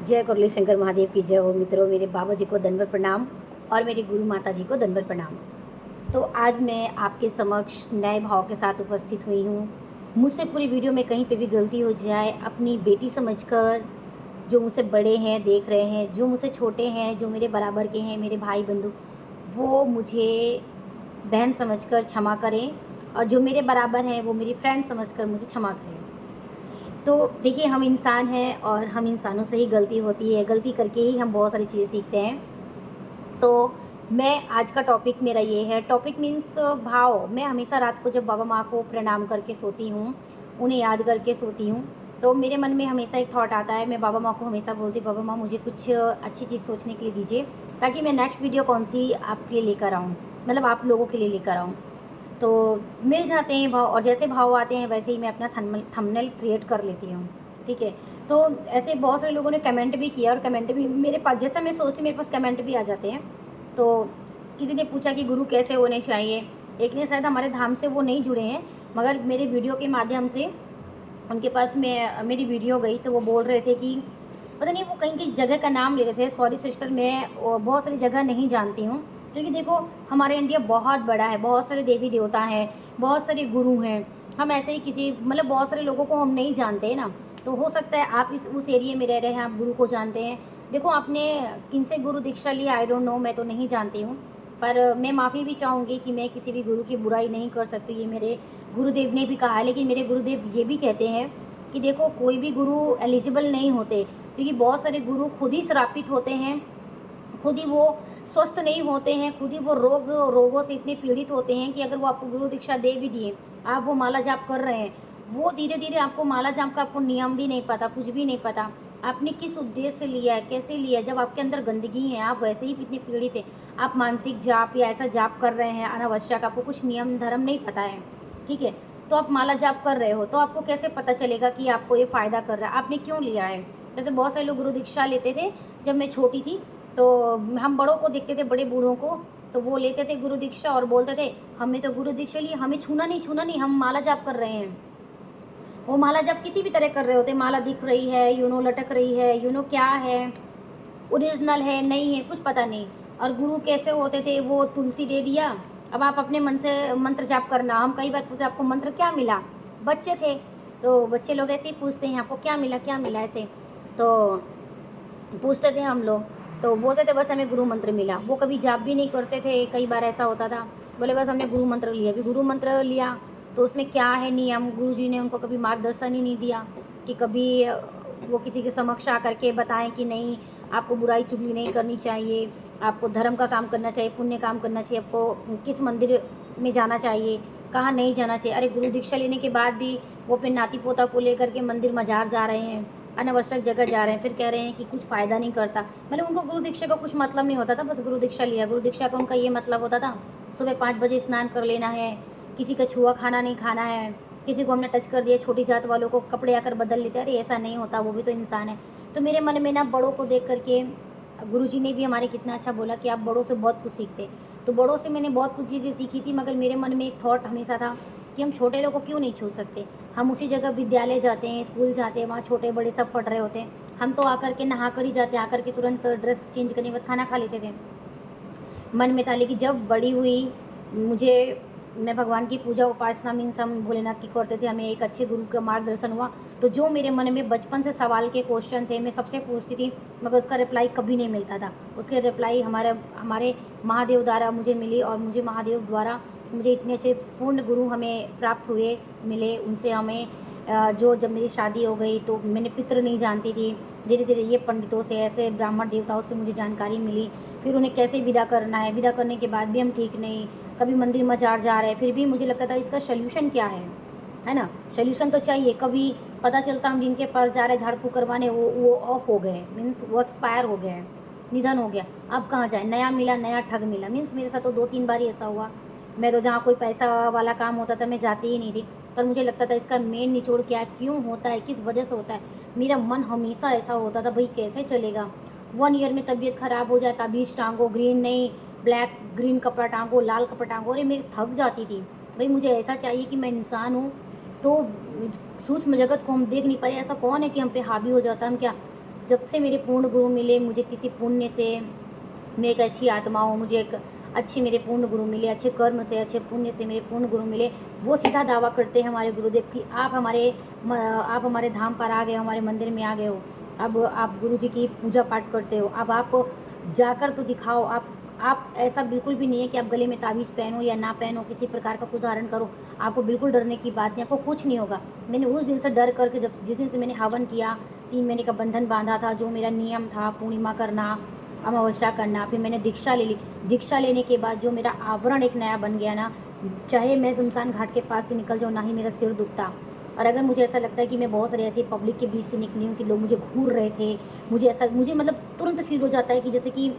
जय कुरली शंकर महादेव की जय हो। मित्रों, मेरे बाबा जी को दंडवत प्रणाम और मेरी गुरु माता जी को दंडवत प्रणाम। तो आज मैं आपके समक्ष नए भाव के साथ उपस्थित हुई हूँ। मुझसे पूरी वीडियो में कहीं पे भी गलती हो जाए, अपनी बेटी समझकर, जो मुझसे बड़े हैं देख रहे हैं, जो मुझसे छोटे हैं, जो मेरे बराबर के हैं, मेरे भाई बंधु, वो मुझे बहन समझकर क्षमा करें, और जो मेरे बराबर हैं वो मेरी फ्रेंड समझकर मुझे क्षमा करें। तो देखिए, हम इंसान हैं और हम इंसानों से ही गलती होती है, गलती करके ही हम बहुत सारी चीज़ें सीखते हैं। तो मैं आज का टॉपिक मेरा ये है, टॉपिक मीन्स भाव। मैं हमेशा रात को जब बाबा माँ को प्रणाम करके सोती हूँ, उन्हें याद करके सोती हूँ, तो मेरे मन में हमेशा एक थॉट आता है। मैं बाबा माँ को हमेशा बोलती हूँ, बाबा माँ मुझे कुछ अच्छी चीज़ सोचने के लिए दीजिए, ताकि मैं नेक्स्ट वीडियो कौन सी आपके लिए लेकर आऊँ, मतलब आप लोगों के लिए लेकर आऊँ। तो मिल जाते हैं भाव, और जैसे भाव आते हैं वैसे ही मैं अपना थंबनेल क्रिएट कर लेती हूँ। ठीक है, तो ऐसे बहुत सारे लोगों ने कमेंट भी किया, और कमेंट भी मेरे पास, जैसा मैं सोचती मेरे पास कमेंट भी आ जाते हैं। तो किसी ने पूछा कि गुरु कैसे होने चाहिए। एक ने शायद हमारे धाम से वो नहीं जुड़े हैं, मगर मेरे वीडियो के माध्यम से उनके पास में मेरी वीडियो गई, तो वो बोल रहे थे कि पता नहीं वो कहीं की जगह का नाम ले रहे थे। सॉरी सिस्टर, मैं बहुत सारी जगह नहीं जानती हूँ, क्योंकि देखो हमारा इंडिया बहुत बड़ा है, बहुत सारे देवी देवता हैं, बहुत सारे गुरु हैं। हम ऐसे ही किसी, मतलब बहुत सारे लोगों को हम नहीं जानते हैं ना। तो हो सकता है आप उस एरिया में रह रहे हैं, आप गुरु को जानते हैं। देखो, आपने किन से गुरु दीक्षा ली, आई डोंट नो, मैं तो नहीं जानती हूँ। पर मैं माफ़ी भी चाहूँगी कि मैं किसी भी गुरु की बुराई नहीं कर सकती, ये मेरे गुरुदेव ने भी कहा है। लेकिन मेरे गुरुदेव ये भी कहते हैं कि देखो, कोई भी गुरु एलिजिबल नहीं होते, क्योंकि बहुत सारे गुरु खुद ही श्रापित होते हैं, खुद ही वो स्वस्थ नहीं होते हैं, खुद ही वो रोगों से इतने पीड़ित होते हैं कि अगर वो आपको गुरु दीक्षा दे भी दिए, आप वो माला जाप कर रहे हैं, वो धीरे धीरे आपको माला जाप का आपको नियम भी नहीं पता, कुछ भी नहीं पता, आपने किस उद्देश्य से लिया है, कैसे लिया है। जब आपके अंदर गंदगी है, आप वैसे ही इतने पीड़ित है, आप मानसिक जाप या ऐसा जाप कर रहे हैं अनावश्यक, आपको कुछ नियम धर्म नहीं पता है, ठीक है, तो आप माला जाप कर रहे हो, तो आपको कैसे पता चलेगा कि आपको ये फ़ायदा कर रहा है, आपने क्यों लिया है। जैसे बहुत सारे लोग गुरु दीक्षा लेते थे, जब मैं छोटी थी, तो हम बड़ों को देखते थे, बड़े बूढ़ों को, तो वो लेते थे गुरु दीक्षा और बोलते थे हमने तो गुरु दीक्षा ली, हमें छूना नहीं, छूना नहीं, हम माला जाप कर रहे हैं। वो माला जाप किसी भी तरह कर रहे होते, माला दिख रही है, लटक रही है, क्या है, ओरिजिनल है नहीं है, कुछ पता नहीं। और गुरु कैसे होते थे, वो तुलसी दे दिया, अब आप अपने मन से मंत्र जाप करना। हम कई बार पूछते आपको मंत्र क्या मिला, बच्चे थे तो बच्चे लोग ऐसे ही पूछते हैं आपको क्या मिला, क्या मिला, ऐसे तो पूछते थे हम लोग, तो बोलते थे बस हमें गुरु मंत्र मिला। वो कभी जाप भी नहीं करते थे, कई बार ऐसा होता था, बोले बस हमने गुरु मंत्र लिया। अभी गुरु मंत्र लिया तो उसमें क्या है नियम, गुरु जी ने उनको कभी मार्गदर्शन ही नहीं दिया कि कभी वो किसी के समक्ष आकर के बताएं कि नहीं, आपको बुराई चुगली नहीं करनी चाहिए, आपको धर्म का काम करना चाहिए, पुण्य काम करना चाहिए, आपको किस मंदिर में जाना चाहिए, कहाँ नहीं जाना चाहिए। अरे गुरु दीक्षा लेने के बाद भी वो अपने नाती पोता को लेकर के मंदिर मजार जा रहे हैं, अनावश्यक जगह जा रहे हैं, फिर कह रहे हैं कि कुछ फ़ायदा नहीं करता। मतलब उनको गुरु दीक्षा का कुछ मतलब नहीं होता था, बस गुरु दीक्षा लिया। गुरु दीक्षा का उनका ये मतलब होता था, सुबह 5 बजे स्नान कर लेना है, किसी का छुआ खाना नहीं खाना है, किसी को हमने टच कर दिया, छोटी जात वालों को कपड़े आकर बदल लेते। अरे ऐसा नहीं होता, वो भी तो इंसान है। तो मेरे मन में ना बड़ों को देख करके, गुरु जी ने भी हमारे कितना अच्छा बोला कि आप बड़ों से बहुत कुछ सीखते। तो बड़ों से मैंने बहुत कुछ चीज़ें सीखी थी, मगर मेरे मन में एक थॉट हमेशा था कि हम छोटे लोगों को क्यों नहीं छू सकते। हम उसी जगह विद्यालय जाते हैं, स्कूल जाते हैं, वहाँ छोटे बड़े सब पढ़ रहे होते हैं, हम तो आकर के नहा कर ही जाते हैं, आकर के तुरंत ड्रेस चेंज करने के बाद खाना खा लेते थे। मन में था, लेकिन जब बड़ी हुई, मुझे, मैं भगवान की पूजा उपासना मीन्स हम भोलेनाथ की करते थे, हमें एक अच्छे गुरु का मार्गदर्शन हुआ, तो जो मेरे मन में बचपन से सवाल के क्वेश्चन थे, मैं सबसे पूछती थी, मगर उसका रिप्लाई कभी नहीं मिलता था। उसके रिप्लाई हमारे महादेव द्वारा मुझे मिली, और मुझे महादेव द्वारा मुझे इतने अच्छे पूर्ण गुरु हमें प्राप्त हुए, मिले। उनसे हमें जो, जब मेरी शादी हो गई तो मैंने पितृ नहीं जानती थी, धीरे धीरे ये पंडितों से, ऐसे ब्राह्मण देवताओं से मुझे जानकारी मिली, फिर उन्हें कैसे विदा करना है। विदा करने के बाद भी हम ठीक नहीं, कभी मंदिर मजार जा रहे हैं, फिर भी मुझे लगता था इसका सोल्यूशन क्या है ना, सोल्यूशन तो चाहिए। कभी पता चलता हम जिनके पास जा रहे झाड़ फूँक करवाने, वो ऑफ हो गए, मीन्स वो एक्सपायर हो गए, निधन हो गया। अब कहाँ जाए, नया मिला, नया ठग मिला। मीन्स मेरे साथ तो 2-3 बार ही ऐसा हुआ। मैं तो जहाँ कोई पैसा वाला काम होता था मैं जाती ही नहीं थी, पर मुझे लगता था इसका मेन निचोड़ क्या है, क्यों होता है, किस वजह से होता है। मेरा मन हमेशा ऐसा होता था, भाई कैसे चलेगा, 1 ईयर में तबीयत खराब हो जाए, ताबीज़ टांगो, ग्रीन नहीं ब्लैक, ग्रीन कपड़ा टांगो, लाल कपड़ा टांगो। अरे मैं थक जाती थी, भाई मुझे ऐसा चाहिए कि मैं इंसान हूँ, तो सूक्ष्म जगत को हम देख नहीं पाए, ऐसा कौन है कि हम पे हावी हो जाता है, हम क्या जब से मेरे पूर्ण गुरु मिले, मुझे किसी पुण्य से, मैं एक अच्छी आत्मा हूँ, मुझे एक अच्छे मेरे पूर्ण गुरु मिले, अच्छे कर्म से, अच्छे पुण्य से मेरे पूर्ण गुरु मिले। वो सीधा दावा करते हैं हमारे गुरुदेव कि आप हमारे धाम पर आ गए हो, हमारे मंदिर में आ गए हो, अब आप गुरु जी की पूजा पाठ करते हो, अब आप जाकर तो दिखाओ। आप ऐसा बिल्कुल भी नहीं है कि आप गले में ताबीज़ पहनो या ना पहनो, किसी प्रकार का कुछ धारण करो, आपको बिल्कुल डरने की बात नहीं, आपको कुछ नहीं होगा। मैंने उस दिन से डर करके, जिस दिन से मैंने हवन किया, 3 महीने का बंधन बांधा था, जो मेरा नियम था पूर्णिमा करना, अमावस्या करना, फिर मैंने दीक्षा ले ली। दीक्षा लेने के बाद जो मेरा आवरण एक नया बन गया ना, चाहे मैं शमशान घाट के पास से निकल जाऊँ, ना ही मेरा सिर दुखता। और अगर मुझे ऐसा लगता है कि मैं बहुत सारे ऐसी पब्लिक के बीच से निकली हूँ कि लोग मुझे घूर रहे थे, मुझे मतलब तुरंत फील हो जाता है कि जैसे कि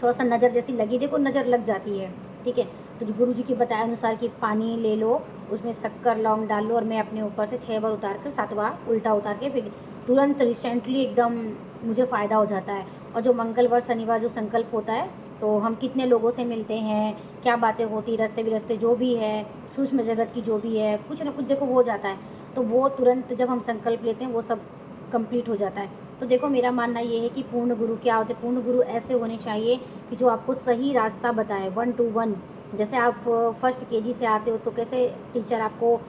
थोड़ा सा नज़र जैसी लगी, देखो नज़र लग जाती है, ठीक है। तो जो गुरु जी के बताए अनुसार कि पानी ले लो, उसमें शक्कर लौंग डाल लो, और मैं अपने ऊपर से 6 बार उतार कर 7 बार उल्टा उतार के फिर तुरंत रिसेंटली एकदम मुझे फ़ायदा हो जाता है। और जो मंगलवार शनिवार जो संकल्प होता है, तो हम कितने लोगों से मिलते हैं, क्या बातें होती, रास्ते बिरस्ते जो भी है, सूक्ष्म जगत की जो भी है, कुछ ना कुछ देखो हो जाता है। तो वो तुरंत जब हम संकल्प लेते हैं वो सब कंप्लीट हो जाता है। तो देखो मेरा मानना ये है कि पूर्ण गुरु क्या होते हैं। पूर्ण गुरु ऐसे होने चाहिए कि जो आपको सही रास्ता बताए, 1 to 1। जैसे आप फर्स्ट केजी से आते हो तो कैसे टीचर आपको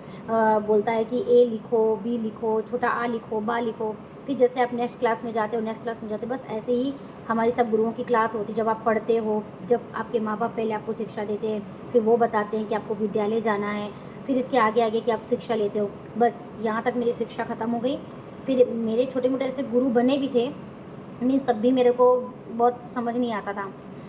बोलता है कि ए लिखो, बी लिखो, छोटा आ लिखो, बा लिखो, फिर जैसे आप नेक्स्ट क्लास में जाते हो, नेक्स्ट क्लास में जाते हो, बस ऐसे ही हमारी सब गुरुओं की क्लास होती है। जब आप पढ़ते हो, जब आपके माँ बाप पहले आपको शिक्षा देते हैं, फिर वो बताते हैं कि आपको विद्यालय जाना है, फिर इसके आगे आगे की आप शिक्षा लेते हो। बस यहाँ तक मेरी शिक्षा ख़त्म हो गई। फिर मेरे छोटे मोटे ऐसे गुरु बने भी थे, मीन्स तब भी मेरे को बहुत समझ नहीं आता था,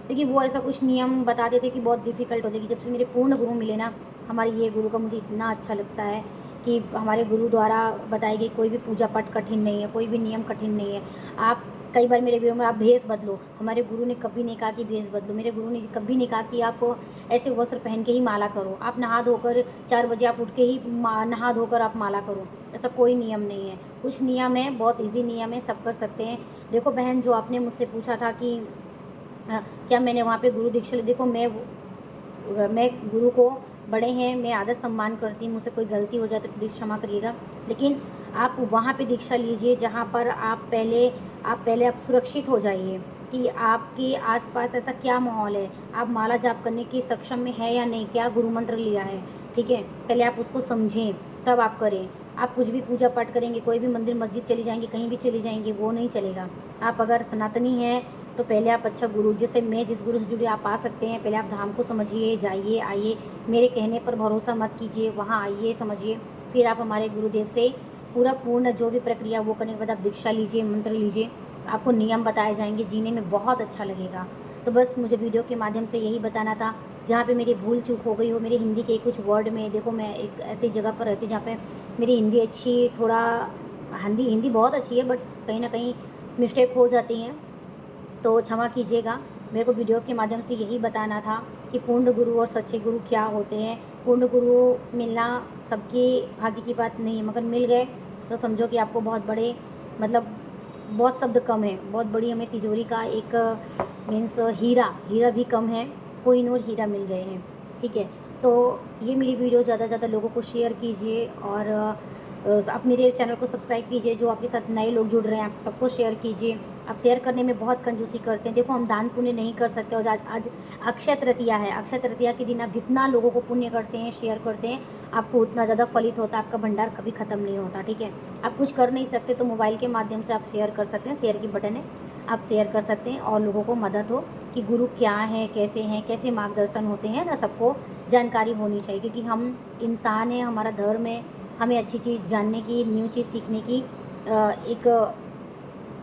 क्योंकि वो ऐसा कुछ नियम बताते थे कि बहुत डिफ़िकल्ट होती है। कि जब से मेरे पूर्ण गुरु मिले ना, हमारे ये गुरु का मुझे इतना अच्छा लगता है कि हमारे गुरु द्वारा बताई गई कोई भी पूजा पाठ कठिन नहीं है, कोई भी नियम कठिन नहीं है। आप कई बार मेरे वीडियो में आप भेष बदलो, हमारे गुरु ने कभी नहीं कहा कि भेष बदलो, मेरे गुरु ने कभी नहीं कहा कि आप ऐसे वस्त्र पहन के ही माला करो, आप नहा धोकर 4 बजे आप उठ के ही नहा धोकर आप माला करो, ऐसा कोई नियम नहीं है। कुछ नियम है, बहुत ईजी नियम है, सब कर सकते हैं। देखो बहन, जो आपने मुझसे पूछा था कि क्या मैंने वहाँ पे गुरु दीक्षा ली, देखो मैं गुरु को, बड़े हैं, मैं आदर सम्मान करती हूँ, मुझसे कोई गलती हो जाए तो प्लीज़ क्षमा करिएगा। लेकिन आप वहाँ पे दीक्षा लीजिए जहाँ पर आप पहले आप सुरक्षित हो जाइए कि आपके आसपास ऐसा क्या माहौल है, आप माला जाप करने की सक्षम में है या नहीं, क्या गुरु मंत्र लिया है, ठीक है। पहले आप उसको समझें, तब आप करें। आप कुछ भी पूजा पाठ करेंगे, कोई भी मंदिर मस्जिद चली जाएंगी, कहीं भी चली जाएंगी, वो नहीं चलेगा। आप अगर सनातनी हैं तो पहले आप अच्छा गुरु, जैसे मैं जिस गुरु से जुड़े, आप आ सकते हैं, पहले आप धाम को समझिए, जाइए आइए, मेरे कहने पर भरोसा मत कीजिए, वहाँ आइए समझिए, फिर आप हमारे गुरुदेव से पूर्ण जो भी प्रक्रिया वो करने के बाद आप दीक्षा लीजिए, मंत्र लीजिए, आपको नियम बताए जाएंगे, जीने में बहुत अच्छा लगेगा। तो बस मुझे वीडियो के माध्यम से यही बताना था। जहाँ पे मेरी भूल चूक हो गई हो मेरे हिंदी के कुछ वर्ड में, देखो मैं एक ऐसी जगह पर रहती हूँ जहाँ पे मेरी हिंदी अच्छी, थोड़ा हिंदी बहुत अच्छी है, बट कहीं ना कहीं मिस्टेक हो जाती हैं, तो क्षमा कीजिएगा। मेरे को वीडियो के माध्यम से यही बताना था कि पूर्ण गुरु और सच्चे गुरु क्या होते हैं। पूर्ण गुरु मिलना सबके भाग्य की बात नहीं है, मगर मिल गए तो समझो कि आपको बहुत बड़े, मतलब बहुत शब्द कम है, बहुत बड़ी हमें तिजोरी का एक मीन्स हीरा भी कम है, कोहिनूर हीरा मिल गए हैं, ठीक है। तो ये मेरी वीडियो ज़्यादा से ज़्यादा लोगों को शेयर कीजिए, और आप मेरे चैनल को सब्सक्राइब कीजिए। जो आपके साथ नए लोग जुड़ रहे हैं, आप सबको शेयर कीजिए। आप शेयर करने में बहुत कंजूसी करते हैं, देखो हम दान पुण्य नहीं कर सकते, और आज अक्षय तृतीया है, अक्षय तृतीया के दिन आप जितना लोगों को पुण्य करते हैं, शेयर करते हैं, आपको उतना ज़्यादा फलित होता है, आपका भंडार कभी ख़त्म नहीं होता, ठीक है। आप कुछ कर नहीं सकते तो मोबाइल के माध्यम से आप शेयर कर सकते हैं, शेयर की बटन है, आप शेयर कर सकते हैं, और लोगों को मदद हो कि गुरु क्या हैं, कैसे मार्गदर्शन होते हैं ना, सबको जानकारी होनी चाहिए, क्योंकि हम इंसान हैं, हमारा धर्म है, हमें अच्छी चीज़ जानने की, न्यू चीज़ सीखने की एक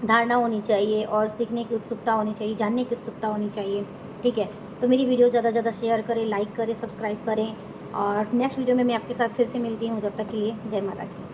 धारणा होनी चाहिए, और सीखने की उत्सुकता होनी चाहिए, जानने की उत्सुकता होनी चाहिए, ठीक है। तो मेरी वीडियो ज़्यादा से ज़्यादा शेयर करें, लाइक करें, सब्सक्राइब करें, और नेक्स्ट वीडियो में मैं आपके साथ फिर से मिलती हूँ। जब तक के लिए जय माता की।